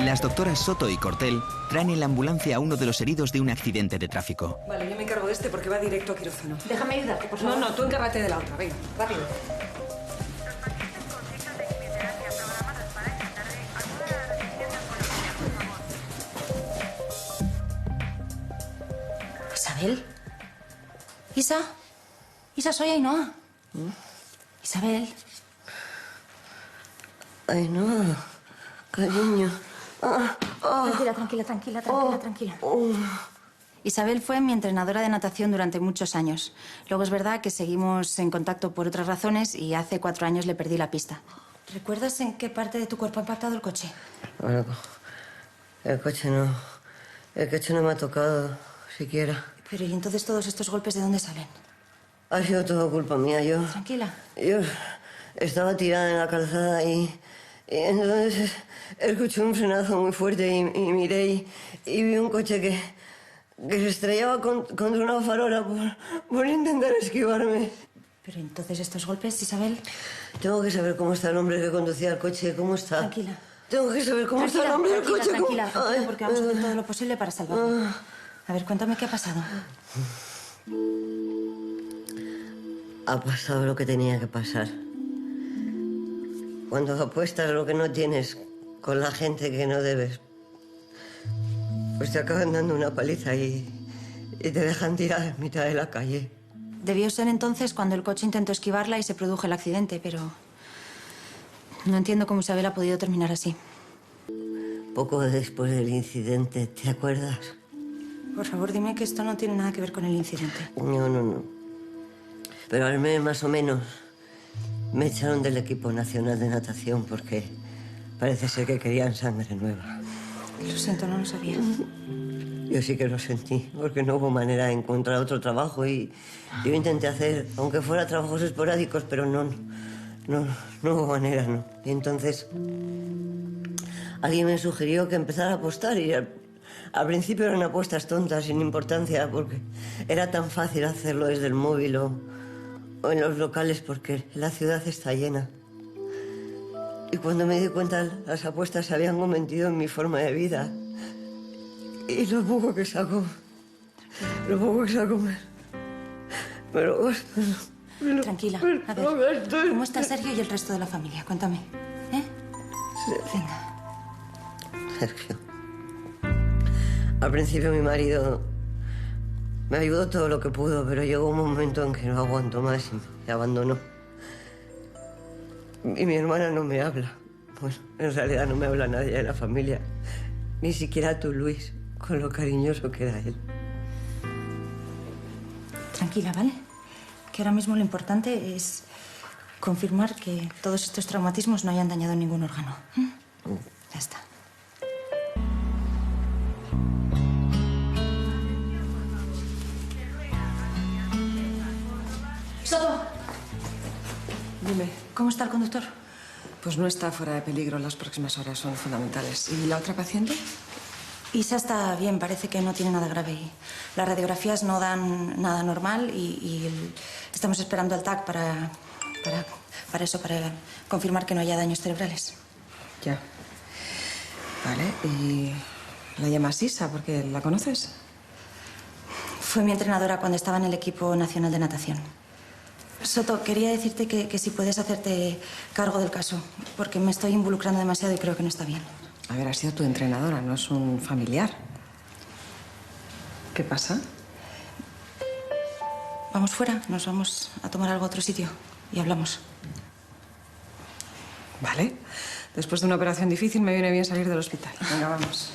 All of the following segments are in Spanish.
Las doctoras Soto y Cortel traen en la ambulancia a uno de los heridos de un accidente de tráfico. Vale, yo me encargo de este porque va directo a quirófano. Déjame ayudarte, por favor. No, tú encárgate de la otra. Venga, rápido. ¿Isabel? ¿Isa? Isa, soy Ainhoa. Isabel. Ainhoa, cariño. Tranquila. Isabel fue mi entrenadora de natación durante muchos años. Luego es verdad que seguimos en contacto por otras razones y hace 4 años le perdí la pista. ¿Recuerdas en qué parte de tu cuerpo ha impactado el coche? Bueno, el coche no me ha tocado siquiera. Pero ¿y entonces todos estos golpes de dónde salen? Ha sido todo culpa mía, Tranquila. Yo estaba tirada en la calzada y entonces escuché un frenazo muy fuerte y miré y vi un coche que se estrellaba contra una farola por intentar esquivarme. Pero entonces estos golpes, Isabel... Tengo que saber cómo está el hombre que conducía el coche, cómo está. Tranquila. Tengo que saber cómo está el hombre del coche. Tranquila, porque vamos a hacer todo lo posible para salvarlo. A ver, cuéntame qué ha pasado. Ha pasado lo que tenía que pasar. Cuando apuestas lo que no tienes con la gente que no debes, pues te acaban dando una paliza y te dejan tirada en mitad de la calle. Debió ser entonces cuando el coche intentó esquivarla y se produjo el accidente, pero... no entiendo cómo Isabel ha podido terminar así. Poco después del incidente, ¿te acuerdas? Por favor, dime que esto no tiene nada que ver con el incidente. No. Pero al mes, más o menos, me echaron del equipo nacional de natación porque parece ser que querían sangre nueva. Lo siento, no lo sabía. Yo sí que lo sentí, porque no hubo manera de encontrar otro trabajo y yo intenté hacer, aunque fuera trabajos esporádicos, pero no hubo manera, no. Y entonces alguien me sugirió que empezara a apostar y al principio eran apuestas tontas, sin importancia, porque era tan fácil hacerlo desde el móvil o en los locales, porque la ciudad está llena. Y cuando me di cuenta, las apuestas se habían convertido en mi forma de vida. Y lo poco que saco me lo gasto. Tranquila. A ver, ¿cómo está Sergio y el resto de la familia? Cuéntame. Venga. Sergio. Al principio mi marido me ayudó todo lo que pudo, pero llegó un momento en que no aguantó más y me abandonó. Y mi hermana no me habla. Bueno, en realidad no me habla nadie de la familia. Ni siquiera tú, Luis, con lo cariñoso que era él. Tranquila, ¿vale? Que ahora mismo lo importante es confirmar que todos estos traumatismos no hayan dañado ningún órgano. Ya está. ¡Soto! Dime. ¿Cómo está el conductor? Pues no está fuera de peligro. Las próximas horas son fundamentales. ¿Y la otra paciente? Isa está bien, parece que no tiene nada grave. Las radiografías no dan nada normal y estamos esperando al TAC para confirmar que no haya daños cerebrales. Ya. Vale, y la llamas Isa porque la conoces. Fue mi entrenadora cuando estaba en el equipo nacional de natación. Soto, quería decirte que si puedes hacerte cargo del caso, porque me estoy involucrando demasiado y creo que no está bien. A ver, ha sido tu entrenadora, no es un familiar. ¿Qué pasa? Vamos fuera, nos vamos a tomar algo a otro sitio y hablamos. Vale. Después de una operación difícil me viene bien salir del hospital. Venga, vamos.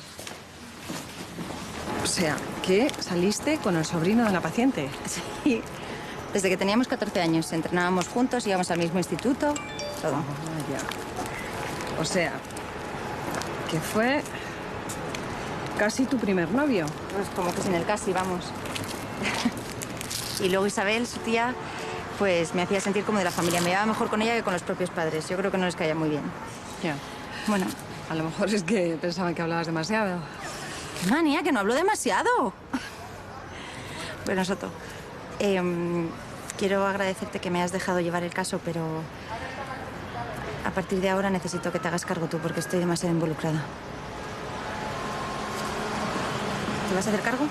O sea, que saliste con el sobrino de la paciente. Sí. Desde que teníamos 14 años. Entrenábamos juntos, íbamos al mismo instituto, todo. Ya. O sea, que fue casi tu primer novio. Pues como que sin el casi, vamos. Y luego Isabel, su tía, pues me hacía sentir como de la familia. Me llevaba mejor con ella que con los propios padres. Yo creo que no les caía muy bien. Ya. Bueno. A lo mejor es que pensaban que hablabas demasiado. ¡Qué manía, que no hablo demasiado! Bueno, Soto, quiero agradecerte que me hayas dejado llevar el caso, pero a partir de ahora necesito que te hagas cargo tú porque estoy demasiado involucrada. ¿Te vas a hacer cargo?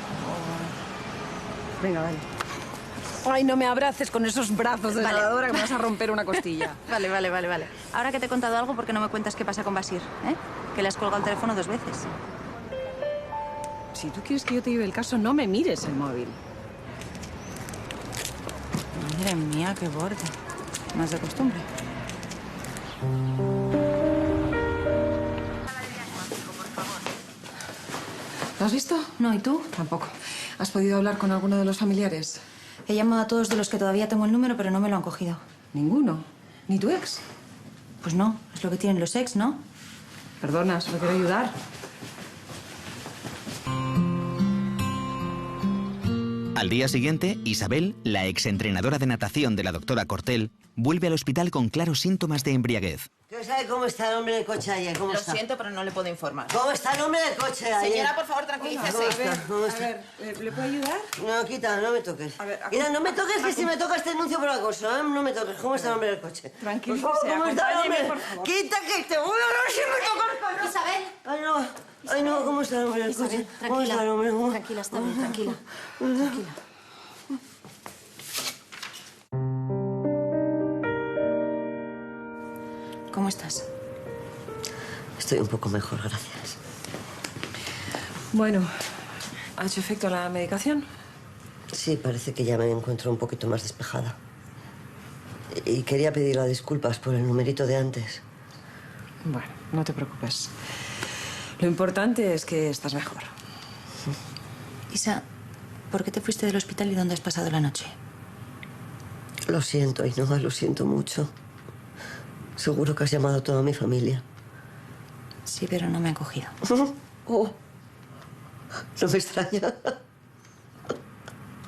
Venga, vale. Ay, no me abraces con esos brazos de Vale. nadadora que me vas a romper una costilla. Vale. Ahora que te he contado algo, ¿por qué no me cuentas qué pasa con Basir? ¿Eh? Que le has colgado el teléfono 2 veces. Si tú quieres que yo te lleve el caso, no me mires el móvil. Madre mía, qué borde. Más de costumbre. ¿Lo has visto? No, ¿y tú? Tampoco. ¿Has podido hablar con alguno de los familiares? He llamado a todos de los que todavía tengo el número, pero no me lo han cogido. Ninguno. ¿Ni tu ex? Pues no, es lo que tienen los ex, ¿no? Perdona, solo quiero ayudar. Al día siguiente, Isabel, la exentrenadora de natación de la doctora Cortel, vuelve al hospital con claros síntomas de embriaguez. ¿Qué sabe cómo está el hombre del coche ayer? ¿Cómo Lo está? siento, pero no le puedo informar. ¿Cómo está el hombre del coche ayer? Señora, por favor, tranquilícese. ¿Cómo está? ¿le puedo ayudar? No, quita, no me toques. A ver, Quita, no me toques, que si me tocas te denuncio por acoso, ¿eh? No me toques. ¿Cómo está el hombre del coche? Tranquilícese, Por favor, ¿cómo está el hombre? acompáñeme, por favor. Quita, que te voy a ver si me tocas. Isabel. Ay, no. Ay, no, ¿cómo está el hombre del coche? Isabel, ¿Cómo está el hombre? ¿Cómo? Tranquila, está bien, tranquila. Tranquila. ¿Cómo estás? Estoy un poco mejor, gracias. Bueno, ¿ha hecho efecto la medicación? Sí, parece que ya me encuentro un poquito más despejada. Y quería pedir las disculpas por el numerito de antes. Bueno, no te preocupes. Lo importante es que estás mejor. Isa, ¿por qué te fuiste del hospital y dónde has pasado la noche? Lo siento, Ainhoa, lo siento mucho. Seguro que has llamado a toda mi familia. Sí, pero no me han cogido. Oh, no me extraña.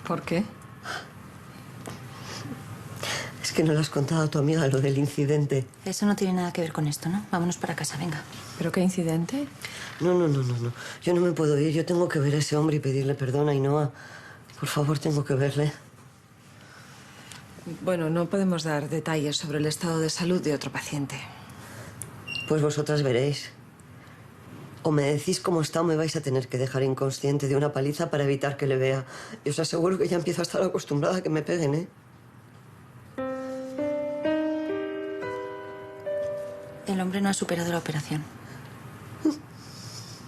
¿Por qué? Es que no le has contado a tu amiga lo del incidente. Eso no tiene nada que ver con esto, ¿no? Vámonos para casa, venga. ¿Pero qué incidente? No. Yo no me puedo ir. Yo tengo que ver a ese hombre y pedirle perdón, Ainhoa. Por favor, tengo que verle. Bueno, no podemos dar detalles sobre el estado de salud de otro paciente. Pues vosotras veréis. O me decís cómo está o me vais a tener que dejar inconsciente de una paliza para evitar que le vea. Y os aseguro que ya empiezo a estar acostumbrada a que me peguen, ¿eh? El hombre no ha superado la operación.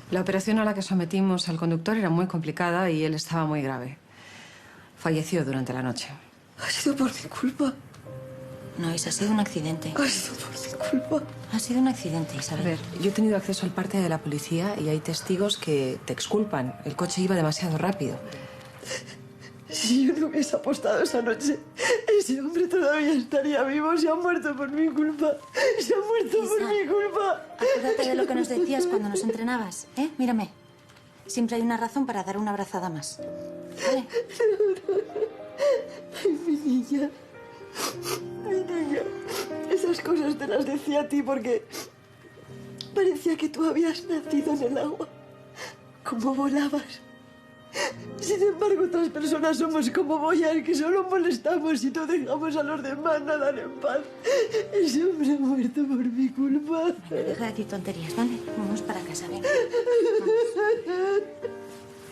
La operación a la que sometimos al conductor era muy complicada y él estaba muy grave. Falleció durante la noche. Ha sido por mi culpa. No, Isa, ha sido un accidente. Ha sido por mi culpa. Ha sido un accidente, A Isabel. ver, yo he tenido acceso al parte de la policía y hay testigos que te exculpan. El coche iba demasiado rápido. Si yo no hubiese apostado esa noche, ese hombre todavía estaría vivo. Se ha muerto por mi culpa. Se ha muerto por Isa, mi culpa. Acuérdate de lo que nos decías cuando nos entrenabas, ¿eh? Mírame. Siempre hay una razón para dar una abrazada más. ¿Vale? Ay, mi niña. Mi niña. Esas cosas te las decía a ti porque parecía que tú habías nacido en el agua. Como volabas. Sin embargo, otras personas somos como Boyar, que solo molestamos y no dejamos a los demás nadar en paz. Ese hombre ha muerto por mi culpa. Deja de decir tonterías, ¿vale? Vamos para casa, venga.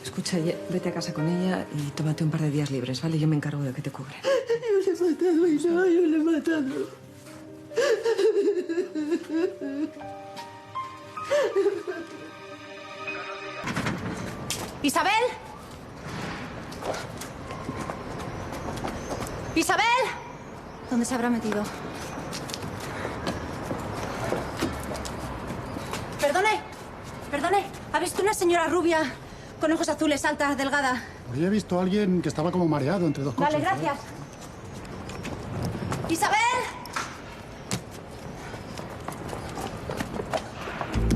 Escucha, vete a casa con ella y tómate un par de días libres, ¿vale? Yo me encargo de que te cubren. Yo le he matado, Ainhoa, yo le he matado. ¡Isabel! ¡Isabel! ¿Dónde se habrá metido? Perdone. ¿Ha visto una señora rubia con ojos azules, alta, delgada? Hoy he visto a alguien que estaba como mareado entre dos coches. Vale, gracias. ¡Isabel!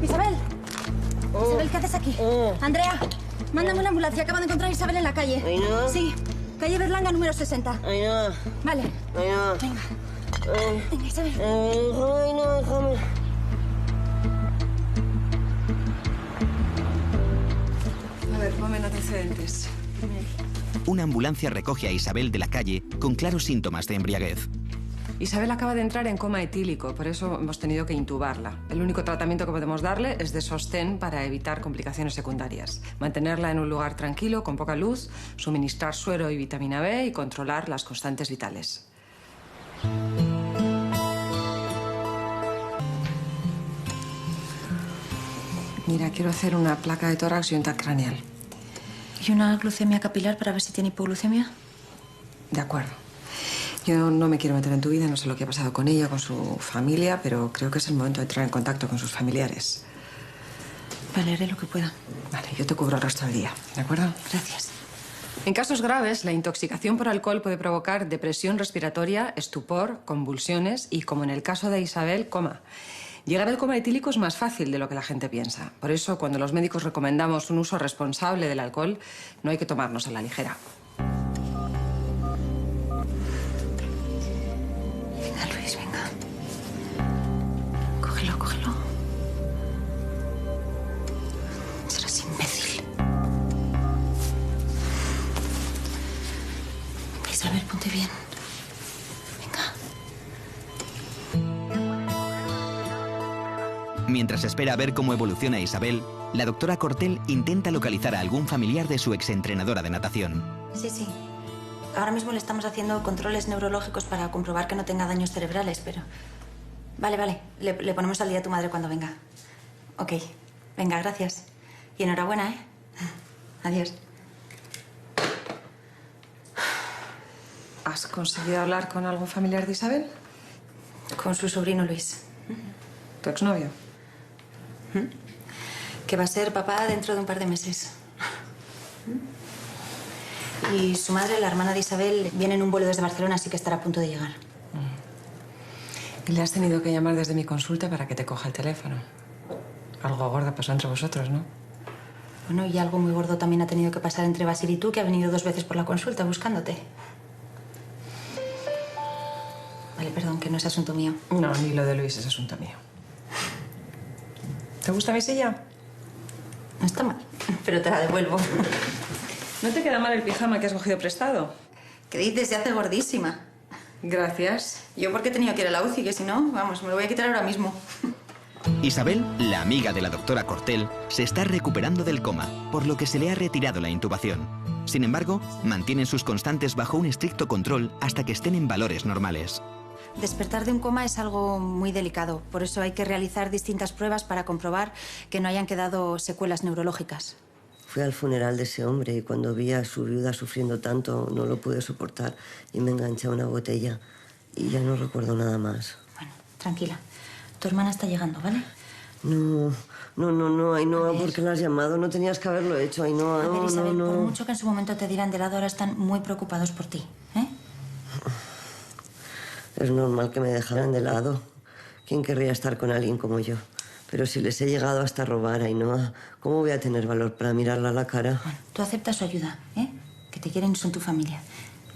¡Isabel! Isabel, ¿qué haces aquí? Andrea, mándame una ambulancia. Acabo de encontrar a Isabel en la calle. ¿Ainhoa? Sí, calle Berlanga, número 60. Ainhoa, Vale, Ainhoa. venga. Venga, Isabel. Ainhoa, déjame. A ver, ponme antecedentes. Una ambulancia recoge a Isabel de la calle con claros síntomas de embriaguez. Isabel acaba de entrar en coma etílico, por eso hemos tenido que intubarla. El único tratamiento que podemos darle es de sostén para evitar complicaciones secundarias. Mantenerla en un lugar tranquilo, con poca luz, suministrar suero y vitamina B y controlar las constantes vitales. Mira, quiero hacer una placa de tórax y un TAC craneal. ¿Y una glucemia capilar para ver si tiene hipoglucemia? De acuerdo. Yo no me quiero meter en tu vida, no sé lo que ha pasado con ella, con su familia, pero creo que es el momento de entrar en contacto con sus familiares. Vale, haré lo que pueda. Vale, yo te cubro el resto del día, ¿de acuerdo? Gracias. En casos graves, la intoxicación por alcohol puede provocar depresión respiratoria, estupor, convulsiones y, como en el caso de Isabel, coma. Llegar al coma etílico es más fácil de lo que la gente piensa. Por eso, cuando los médicos recomendamos un uso responsable del alcohol, no hay que tomarnos a la ligera. Venga, Luis, venga. Cógelo, cógelo. Serás imbécil. Isabel, ponte bien. Venga. Mientras espera a ver cómo evoluciona Isabel, la doctora Cortel intenta localizar a algún familiar de su exentrenadora de natación. Sí, sí. Ahora mismo le estamos haciendo controles neurológicos para comprobar que no tenga daños cerebrales, pero... Vale, vale. Le ponemos al día a tu madre cuando venga. Ok. Venga, gracias. Y enhorabuena, ¿eh? Adiós. ¿Has conseguido hablar con algún familiar de Isabel? Con su sobrino Luis. ¿Tu exnovio? Que va a ser papá dentro de un par de meses. Y su madre, la hermana de Isabel, viene en un vuelo desde Barcelona, así que estará a punto de llegar. Y le has tenido que llamar desde mi consulta para que te coja el teléfono. Algo gordo pasó entre vosotros, ¿no? Bueno, y algo muy gordo también ha tenido que pasar entre Basil y tú, que ha venido 2 veces por la consulta buscándote. Vale, perdón, que no es asunto mío. No, ni lo de Luis es asunto mío. ¿Te gusta mi silla? No está mal, pero te la devuelvo. ¿No te queda mal el pijama que has cogido prestado? ¿Qué dices? Se hace gordísima. Gracias. Yo porque he tenido que ir a la UCI, que si no, vamos, me lo voy a quitar ahora mismo. Isabel, la amiga de la doctora Cortel, se está recuperando del coma, por lo que se le ha retirado la intubación. Sin embargo, mantienen sus constantes bajo un estricto control hasta que estén en valores normales. Despertar de un coma es algo muy delicado, por eso hay que realizar distintas pruebas para comprobar que no hayan quedado secuelas neurológicas. Fui al funeral de ese hombre y cuando vi a su viuda sufriendo tanto no lo pude soportar y me enganché a una botella y ya no recuerdo nada más. Bueno, tranquila. Tu hermana está llegando, ¿vale? No, Ainhoa, ¿por qué la has llamado? No tenías que haberlo hecho, Ainhoa. A ver, Isabel, no. por mucho que en su momento te dieran de lado, ahora están muy preocupados por ti, ¿eh? Es normal que me dejaran de lado. ¿Quién querría estar con alguien como yo? Pero si les he llegado hasta robar, Ainhoa, ¿cómo voy a tener valor para mirarla a la cara? Bueno, tú aceptas su ayuda, ¿eh? Que te quieren, son tu familia.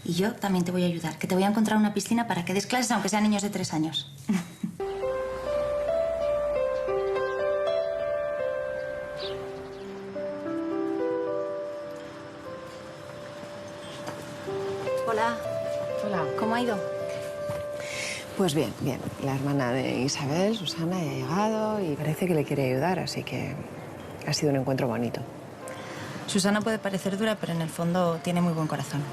Y yo también te voy a ayudar, que te voy a encontrar una piscina para que des clases, aunque sean niños de 3 años. Hola. Hola. ¿Cómo ha ido? Pues bien, bien. La hermana de Isabel, Susana, ya ha llegado y parece que le quiere ayudar, así que ha sido un encuentro bonito. Susana puede parecer dura, pero en el fondo tiene muy buen corazón.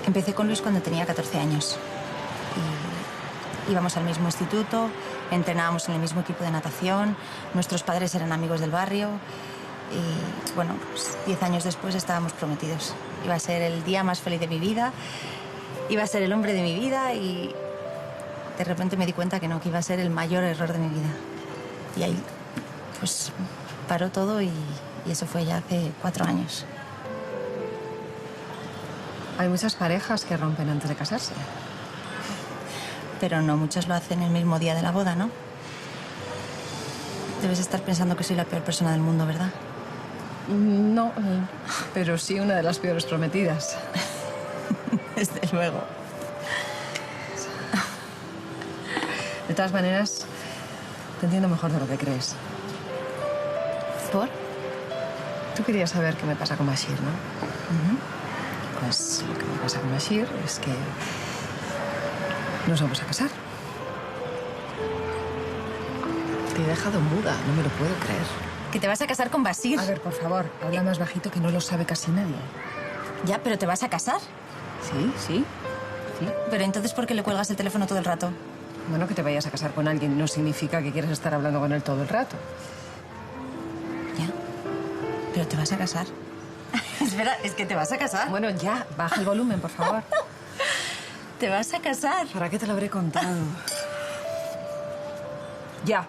Empecé con Luis cuando tenía 14 años. Y íbamos al mismo instituto, entrenábamos en el mismo equipo de natación, nuestros padres eran amigos del barrio. Y bueno, pues 10 años después estábamos prometidos. Iba a ser el día más feliz de mi vida, iba a ser el hombre de mi vida y de repente me di cuenta que no, que iba a ser el mayor error de mi vida. Y ahí, pues, paró todo y eso fue ya hace 4 años. Hay muchas parejas que rompen antes de casarse. Pero no muchos lo hacen el mismo día de la boda, ¿no? Debes estar pensando que soy la peor persona del mundo, ¿verdad? No, pero sí una de las peores prometidas. Desde luego. De todas maneras, te entiendo mejor de lo que crees. ¿Por? Tú querías saber qué me pasa con Bashir, ¿no? Pues lo que me pasa con Bashir es que nos vamos a casar. Te he dejado muda, no me lo puedo creer. ¿Que te vas a casar con Bashir? A ver, por favor, habla más bajito que no lo sabe casi nadie. Ya, pero ¿te vas a casar? Sí. Pero entonces, ¿por qué le cuelgas el teléfono todo el rato? Bueno, que te vayas a casar con alguien no significa que quieras estar hablando con él todo el rato. Ya. Pero te vas a casar. Espera, es que te vas a casar. Bueno, ya, baja el volumen, por favor. Te vas a casar. ¿Para qué te lo habré contado? Ya.